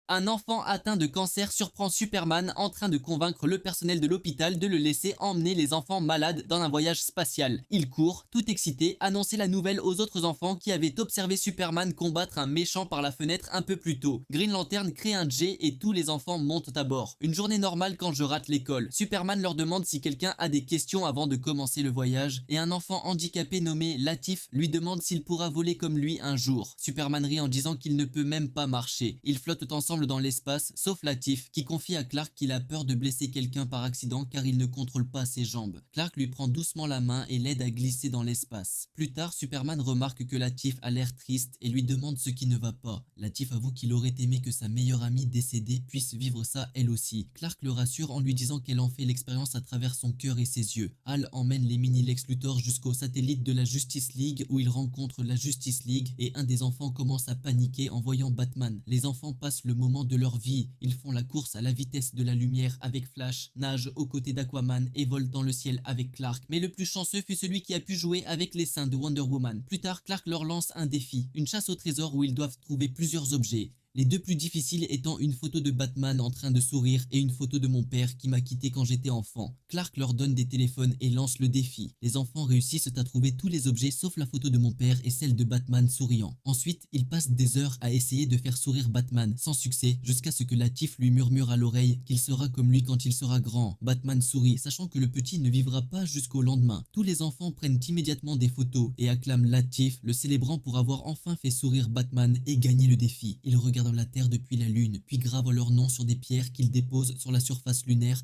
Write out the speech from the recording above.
Un enfant atteint de cancer surprend Superman en train de convaincre le personnel de l'hôpital de le laisser emmener les enfants malades dans un voyage spatial. Il court, tout excité, annoncer la nouvelle aux autres enfants qui avaient observé Superman combattre un méchant par la fenêtre un peu plus tôt. Green Lantern crée un jet et tous les enfants montent à bord. Une journée normale quand je rate l'école. Superman leur demande si quelqu'un a des questions avant de commencer le voyage et un enfant handicapé nommé Latif lui demande s'il pourra voler comme lui un jour. Superman rit en disant qu'il ne peut même pas marcher. Ils flottent ensemble dans l'espace, sauf Latif, qui confie à Clark qu'il a peur de blesser quelqu'un par accident car il ne contrôle pas ses jambes. Clark lui prend doucement la main et l'aide à glisser dans l'espace. Plus tard, Superman remarque que Latif a l'air triste et lui demande ce qui ne va pas. Latif avoue qu'il aurait aimé que sa meilleure amie décédée puisse vivre ça elle aussi. Clark le rassure en lui disant qu'elle en fait l'expérience à travers son cœur et ses yeux. Hal emmène les mini Lex Luthor jusqu'au satellite de la Justice League où il rencontre la Justice League et un des enfants commence à paniquer en voyant Batman. Les enfants passent le moment de leur vie. Ils font la course à la vitesse de la lumière avec Flash, nagent aux côtés d'Aquaman et volent dans le ciel avec Clark. Mais le plus chanceux fut celui qui a pu jouer avec les seins de Wonder Woman. Plus tard, Clark leur lance un défi, une chasse au trésor où ils doivent trouver plusieurs objets. Les deux plus difficiles étant une photo de Batman en train de sourire et une photo de mon père qui m'a quitté quand j'étais enfant. Clark leur donne des téléphones et lance le défi. Les enfants réussissent à trouver tous les objets sauf la photo de mon père et celle de Batman souriant. Ensuite, ils passent des heures à essayer de faire sourire Batman sans succès jusqu'à ce que Latif lui murmure à l'oreille qu'il sera comme lui quand il sera grand. Batman sourit, sachant que le petit ne vivra pas jusqu'au lendemain. Tous les enfants prennent immédiatement des photos et acclament Latif, le célébrant pour avoir enfin fait sourire Batman et gagné le défi. Ils regardent la Terre depuis la Lune, puis gravent leur nom sur des pierres qu'ils déposent sur la surface lunaire